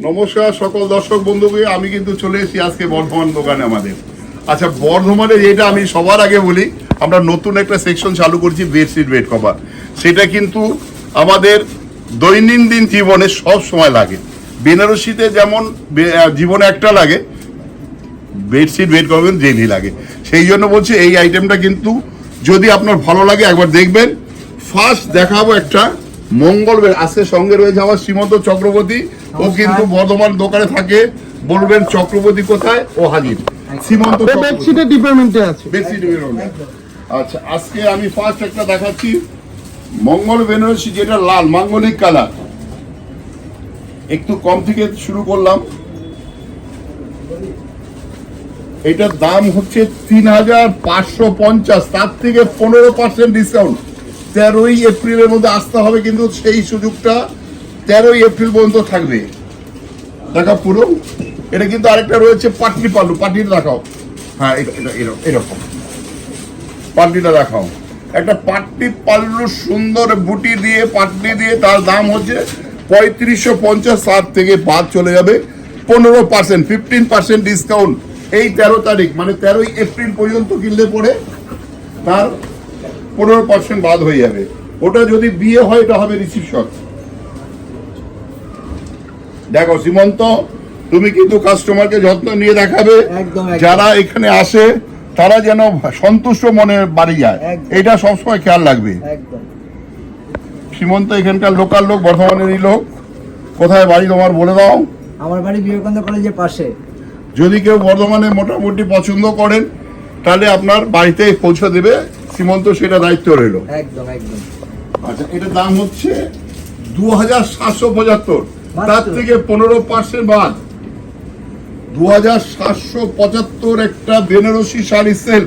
নমস্কার সকল দর্শক বন্ধুকে, আমি কিন্তু চলে এসেছি আজকে বর্ধমান দোকানে আমাদের। আচ্ছা, বর্ধমানে যেটা আমি সবার আগে বলি, আমরা নতুন একটা সেকশন চালু করছি বেডশিট বেড কভার। সেটা কিন্তু আমাদের দৈনন্দিন জীবনে সব সময় লাগে। বেনারসিতে যেমন জীবনে একটা লাগে, বেডশিট বেড কভার ডেইলি লাগে। সেই জন্য বলছি এই আইটেমটা কিন্তু যদি আপনার ভালো লাগে একবার দেখবেন। ফার্স্ট দেখাবো একটা মঙ্গল বেড। আজকে সঙ্গে রয়েছে আমার শ্রীমন্ত চক্রবর্তী, ও কিন্তু বর্ধমান দোকানে থাকে। বলবেন চক্রবর্তী কোথায়, ও হাজির। শ্রীমন্ত বেডশিটের ডিপার্টমেন্টে আছে। Bedsheet department. আচ্ছা, আজকে আমি ফার্স্ট একটা দেখাচ্ছি মঙ্গল বেনারসি, যেটা লাল মাঙ্গলিক কালার। একটু কম থেকে শুরু করলাম। এটার দাম হচ্ছে ৩,৫৫০, তার থেকে 15% ডিসকাউন্ট। 13ই এপ্রিলের মধ্যে আসতে হবে, কিন্তু সেই সুযোগটা 13ই এপ্রিল পর্যন্ত থাকবে। দেখা পুরো। এটা কিন্তু আরেকটা রয়েছে পাটলি পাল্লু, পাটলিটা দেখাও। হ্যাঁ, এরকম পাটলিটা দেখাও। একটা পাটলি পাল্লু সুন্দর বুটি দিয়ে পাটলি দিয়ে, তার দাম হচ্ছে ৩৫৫০। 7 থেকে বাদ চলে যাবে 15%, 15% ডিসকাউন্ট। এই 13 তারিখ মানে 13ই এপ্রিল পর্যন্ত কিনলে পরে তার 15% বাদ হয়ে যাবে। ওটা যদি বিয়ে হয় এটা হবে রিসিপশন। দেখো শ্রীমন্ত, তুমি কিন্তু কাস্টমারকে যত্ন নিয়ে দেখাবে। যারা এখানে আসে তারা যেন সন্তুষ্ট মনে বাড়ি যায়, এটা সবসময় খেয়াল রাখবে। শ্রীমন্ত এখানকার লোকাল লোক, বর্ধমানেরই লোক। কোথায় বাড়ি তোমার বলে দাও? আমার বাড়ি বিবেকানন্দ কলেজের পাশে। যদি কেউ বর্ধমানে মোটামুটি পছন্দ করেন তাহলে আপনার বাড়িতে পৌঁছে দেবে শ্রীমন্ত, সেটা দায়িত্ব রইল। একদম একদম। আচ্ছা, এটার দাম হচ্ছে ২,৭৭৫, তার থেকে 15% বাদ। ২,৭৭৫ একটা বেনারসি শাড়ি সেল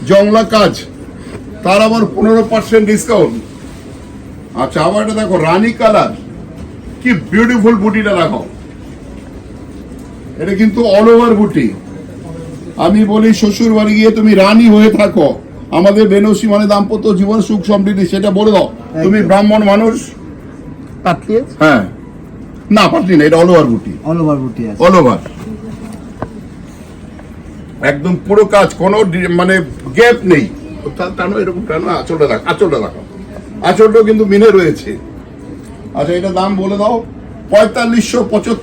জংলা কাজ, তার আবার 15% ডিসকাউন্ট। আচ্ছা, আবার এটা দেখো রানী কালার, কি বিউটিফুল বুটিটা দেখো। এটা কিন্তু অল ওভার বুটি। আমি বলি শ্বশুর বাড়ি গিয়ে তুমি রানী হয়ে থাকো। আমাদের বেনারসি মানে দাম্পত্য জীবন সুখ সমৃদ্ধি, সেটা বলে দাও। তুমি ব্রাহ্মণ মানুষ। পাতলি? হ্যাঁ, না পাতলি না, এটা অল ওভার বুটি। অল ওভার বুটি আছে। অল ওভার একদম পুরো কাজ, কোনো মানে গ্যাপ নেই। টানো এরকম টানো, আঁচলটা দেখো, আঁচলটা দেখো। আঁচলটাও কিন্তু মিনে রয়েছে। আচ্ছা, এটা দাম বলে দাও। ৪৫৭৫,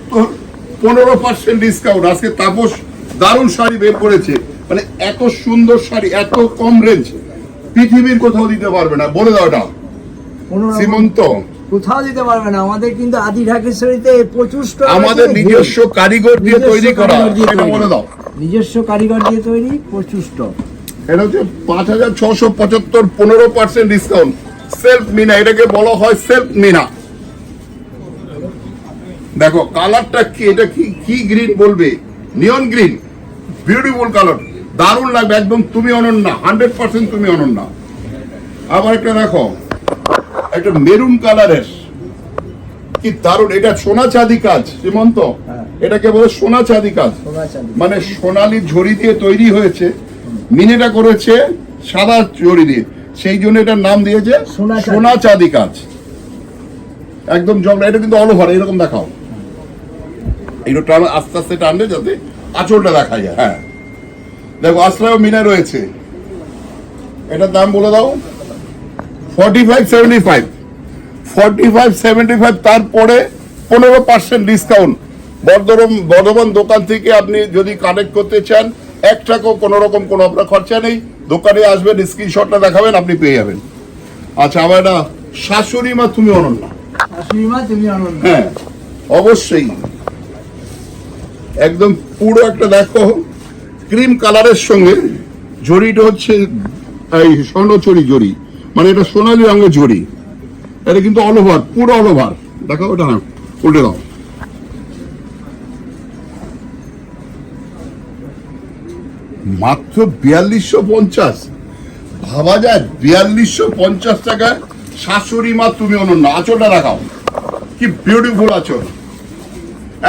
15% ডিসকাউন্ট। আজকে তাপস দারুণ শাড়ি বের করেছে, মানে এত সুন্দর শাড়ি এত কম রেঞ্জ পৃথিবীর কোথাও দিতে পারবে না। বলে দাও এটা শ্রীমন্ত। কোথাও দিতে পারবে না। আমাদের কিন্তু আদি ঢাকেশ্বরীতে প্রচুর স্টক, আমাদের নিজস্ব কারিগর দিয়ে তৈরি করা, সেটা বলে দাও। নিজস্ব কারিগর দিয়ে তৈরি, প্রচুর স্টক। এটা হচ্ছে ৫,৬৭৫, 15% ডিসকাউন্ট। সেলফ মিনা, এটাকে বলা হয় সেলফ মিনা। দেখো কালারটা কি, এটা কি গ্রিন বলবে, নিয়ন গ্রিন, বিউটিফুল কালার, দারুণ লাগবে একদম। তুমি অনন্যা, 100% তুমি অনন্যা। আবার একটা দেখো, একটা মেরুন কালারের, কি দারুণ। এটা সোনা চাঁদি কাজ শ্রীমন্ত, এটাকে বলে সোনা চাঁদি কাজ, মানে সোনালী ঝড়ি দিয়ে তৈরি হয়েছে। মিনেটা করেছে সাদা ঝড়ি দিয়ে, সেই জন্য এটার নাম দিয়েছে সোনা চাঁদি কাজ। একদম জগলা। এটা কিন্তু অল ওভার এরকম দেখাও। একটু টানো, আস্তে আস্তে টানলে যাতে আঁচলটা দেখা যায়। হ্যাঁ দেখো, আশ্রয় মিনা রয়েছে। এটার দাম বলে দাও। 4575, 4575, তারপরে 15% ডিসকাউন্ট। বর্ধমান দোকান থেকে আপনি যদি কানেক্ট করতে চান 1 টাকাও কোনো রকম কোনো আপনার খরচা নেই। দোকানে আসবেন, স্ক্রিনশটটা দেখাবেন, আপনি পেয়ে যাবেন। আচ্ছা, আবার এটা শাশুড়ি মা তুমি অনন্যা। শাশুড়ি মা তুমি অনন্যা, হ্যাঁ অবশ্যই। একদম পুরো একটা দেখো ক্রিম কালারের সঙ্গে জড়িটা হচ্ছে এই স্বর্ণচুরি জড়ি, মানে এটা সোনালি রঙের জড়ি। এটা কিন্তু অল ওভার, পুরো অল ওভার। দেখো ওটা, হ্যাঁ উল্টে দাও। মাত্র ৪২৫০, ভাবা যায় ৪২৫০ টাকায় শাশুড়ি মা তুমি অনন্য। আঁচলটা দেখাও, কি বিউটিফুল আঁচল,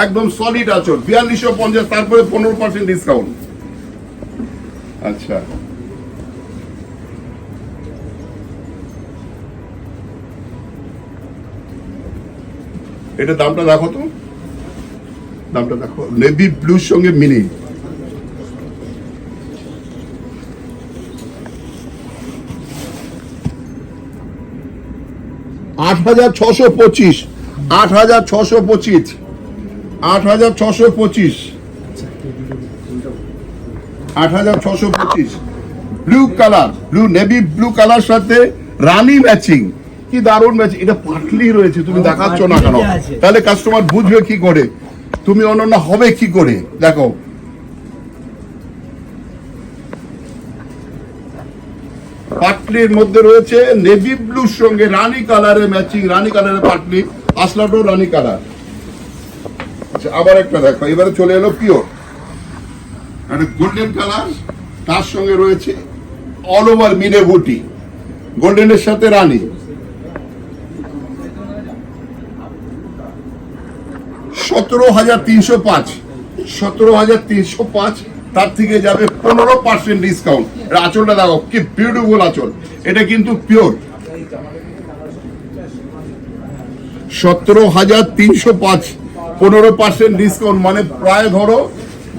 একদম সলিড আঁচল। ৪২৫০, তারপরে 15% ডিসকাউন্ট। আচ্ছা, এটা দামটা দেখো তো। দামটা দেখো, নেভি ব্লুর সঙ্গে mini, $8,625, 8,625, 8,625, 8,625। Blue colour, blue navy blue colour সাথে রানী ম্যাচিং, কি দারুণ ম্যাচিং। এটা পাটলি রয়েছে, তুমি দেখাচ্ছ না কেন? তাহলে কাস্টমার বুঝবে কি করে তুমি অনন্য হবে কি করে। দেখো পাটলির মধ্যে রয়েছে নেভি ব্লুর সঙ্গে রানী কালারের ম্যাচিং, রানী কালারের পাটলি, আসলাটাও রানী কালার। আচ্ছা আবার একটা দেখো, এবারে চলে এলো পিওর একটা গোল্ডেন কালার, তার সঙ্গে রয়েছে অল ওভার মিনে বুটি, গোল্ডেনের সাথে রানী। 17,305, 17,305, তার থেকে যাবে 15% ডিসকাউন্ট। আঁচলটা দেখো কি বিউটিফুল আঁচল, এটা কিন্তু পিওর। 17,305, 15% ডিসকাউন্ট, মানে প্রায় ধরো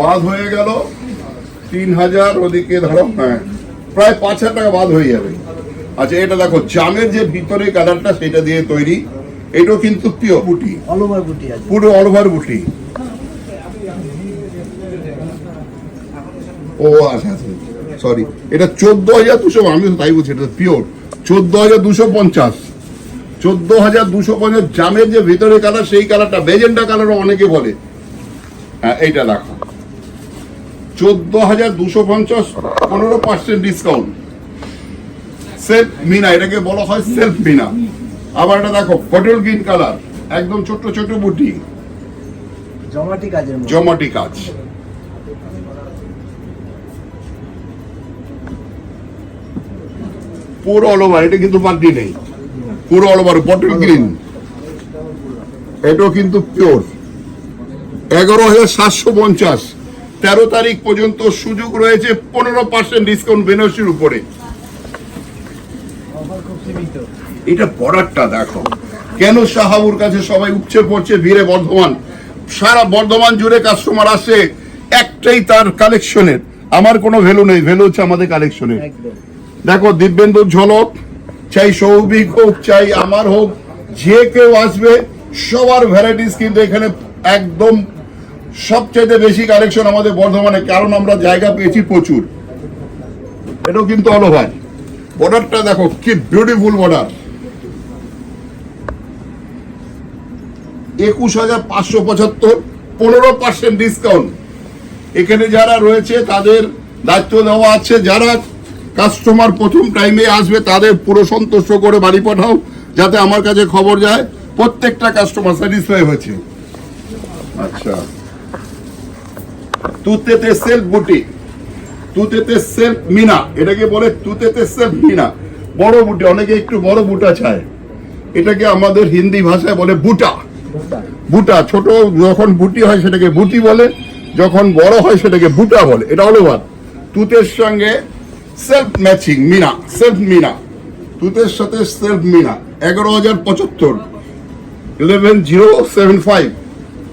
বাদ হয়ে গেল 3,000, ওদিকে ধরো হ্যাঁ প্রায় 5,000 টাকা বাদ হয়ে যাবে। আচ্ছা এটা দেখো জামের যে ভিতরে কালারটা সেটা দিয়ে তৈরি, এটাও কিন্তু পিওর বুটি, অল ওভার বুটি আছে, পুরো অল ওভার বুটি। ও আচ্ছা আচ্ছা সরি, এটা 14,200, আমি তো তাই বলছি, এটা পিওর 14,250, 14,250। জামের যে ভিতরে কালার সেই কালারটা বেজেন্ডা কালারও অনেকে বলে। হ্যাঁ এইটা দেখো 14,250, 15% ডিসকাউন্ট। সেলফ মিনা, এটাকে বলা হয় সেলফ মিনা। আবার এটা দেখো পটল গ্রিন কালার, একদম ছোট ছোট বুটি, জমাটি কাজের মধ্যে। জমাটি কাজ। পুরো অল ওভার, এটা কিন্তু পাল্টি নেই, পুরো অল ওভার পটল গ্রিন, এটাও কিন্তু পিওর। 11,750, 13 তারিখ পর্যন্ত সুযোগ রয়েছে 15% ডিসকাউন্ট বেনারসির উপরে। অফার খুব সীমিত। এটা বর্ডারটা দেখো, কেন শাহাবুর কাছে সবাই উপচে পড়ছে ভিড়ে। বর্ধমান, সারা বর্ধমান জুড়ে কাস্টমার আসে একটাই তার কালেকশনের। আমার কোনো ভ্যালু নেই, ভ্যালু হচ্ছে আমাদের কালেকশনের। একদম দেখো দিব্যেন্দুর ঝলক, চাই সৌভিক হোক চাই আমার হোক, যে কেউ আসবে সবার ভ্যারাইটিস কিন্তু এখানে একদম সবচেয়ে বেশি কালেকশন আমাদের বর্ধমানে, কারণ আমরা জায়গা পেয়েছি প্রচুর। এটাও কিন্তু অল ওভার। বর্ডারটা দেখো কি বিউটিফুল বর্ডার। 21,575, 15% ডিসকাউন্ট। এখানে যারা রয়েছে তাদের দায়িত্ব দেওয়া আছে, যারা কাস্টমার প্রথম টাইমে আসবে তাদের পুরো সন্তুষ্ট করে বাড়ি পাঠাও, যাতে আমার কাছে খবর যায় প্রত্যেকটা কাস্টমার স্যাটিসফাই হয়েছে। আচ্ছা তুতেতে সেলফ বুটি, তুতেতে সেলফ মিনা, এটাকে বলে তুতেতে সেলফ মিনা, বড় বুটি। অনেকে একটু বড় বুটা চায়, এটাকে আমাদের হিন্দি ভাষায় বলে বুটা। বুটা ছোট যখন বুটি হয় সেটাকে বুটি বলে, যখন বড় হয় সেটাকে বুটা বলে। এটা হলো ওয়ান তুতের সঙ্গে সেলফ ম্যাচিং মিনা, সেলফ মিনা, তুতের সাথে সেলফ মিনা। 11,075, 11,075,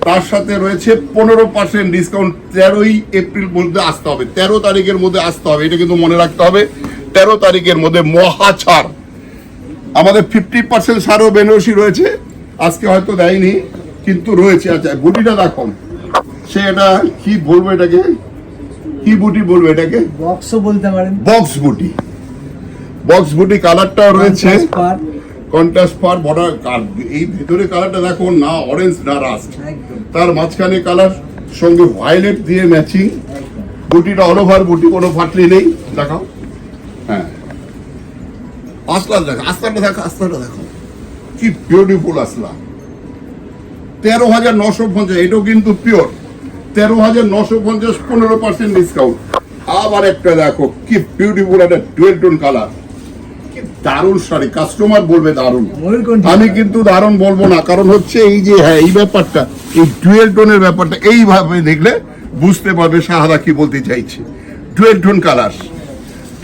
তার সাথে রয়েছে 15% ডিসকাউন্ট। 13ই এপ্রিল মধ্যে আসতে হবে, 13 তারিখের মধ্যে আসতে হবে, এটা কিন্তু মনে রাখতে হবে। 13 তারিখের মধ্যে মহা ছাড়। আমাদের 50% ছাড়ও বেনারসি রয়েছে, আজকে হয়তো দেয়নি কিন্তু রয়েছে। আচ্ছা বুটিটা দেখো, সে এটা কি বলবো, এটাকে কি বুটি বলবো, এটাকে বক্সও বলতে পারেন, বক্স বুটি। বক্স বুটি কালারটাও রয়েছে কন্ট্রাস্ট পার বর্ডার। এই ভিতরে কালারটা দেখো না, অরেঞ্জ না রাস্ট, একদম তার মাঝখানে কালার সঙ্গে ভায়োলেট দিয়ে ম্যাচিং। একদম বুটিটা অল ওভার বুটি, কোনো ফাটলি নেই। দেখাও হ্যাঁ আসলা দেখো, আস্তাটা দেখো, আস্তাটা দেখো কি বিউটিফুল আসলা। 13,950, এটাও কিন্তু পিওর। 13,950, 15% ডিসকাউন্ট। আবার একটা দেখো কি বিউটিফুল একটা ডুয়েল টোন কালার, কি দারুণ শাড়ি। কাস্টমার বলবে দারুণ, ময়ূরকণ্ঠী। আমি কিন্তু দারুণ বলবো না, কারণ হচ্ছে এই যে হ্যাঁ এই ব্যাপারটা, এই ডুয়েল টোনের ব্যাপারটা এইভাবে দেখলে বুঝতে পারবে শাহাদা কি বলতে চাইছে। ডুয়েল টোন কালার,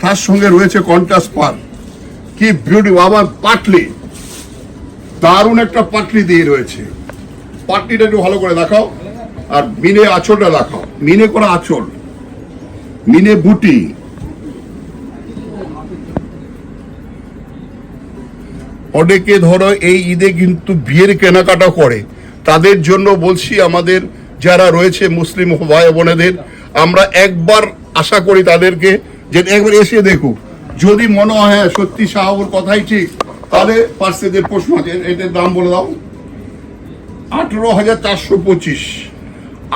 তার সঙ্গে রয়েছে কন্ট্রাস্ট পার, কি বিউটি। আবার পাটলি, দারুণ একটা পাটলি দিয়ে রয়েছে। পাটলিটা একটু ভালো করে দেখাও। আর মিনে আঁচলটা দেখাও, মিনে করা আঁচল, মিনে বুটি। অনেকে ধরো এই ঈদে কিন্তু বিয়ের কেনাকাটা করে, তাদের জন্য বলছি আমাদের যারা রয়েছে মুসলিম ভাই বোনেদের, আমরা একবার আশা করি তাদেরকে যে একবার এসে দেখুক, যদি মনে হয় হ্যাঁ সত্যি শাহবুর কথাই ঠিক, তাহলে পার্সেদের প্রশ্ন আছে। এটার দাম বলে দাও। 18,425,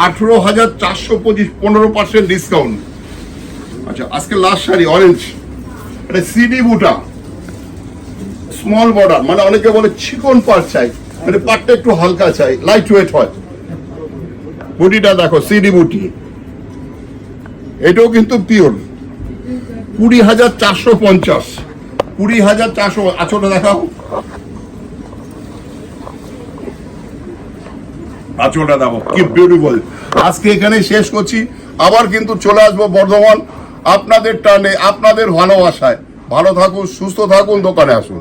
18,425, 15% ডিসকাউন্ট। আচ্ছা, আজকে লাস্ট শাড়ি অরেঞ্জ, এটা সিডি বুটা, স্মল বর্ডার, মানে অনেকে বলে চিকন পাড় চাই, মানে পাড়টা একটু হালকা চাই, লাইট ওয়েট হয়। বুটিটা দেখো, সিডি বুটি, এটাও কিন্তু পিওর। 20,450, 20,400। আঁচলটা দেখাও, আঁচলটা দেখো কি বিউটিফুল। আজকে এখানে শেষ করছি, আবার কিন্তু চলে আসবো বর্ধমান আপনাদের টানে, আপনাদের ভালোবাসায়। ভালো থাকুন, সুস্থ থাকুন, দোকানে আসুন।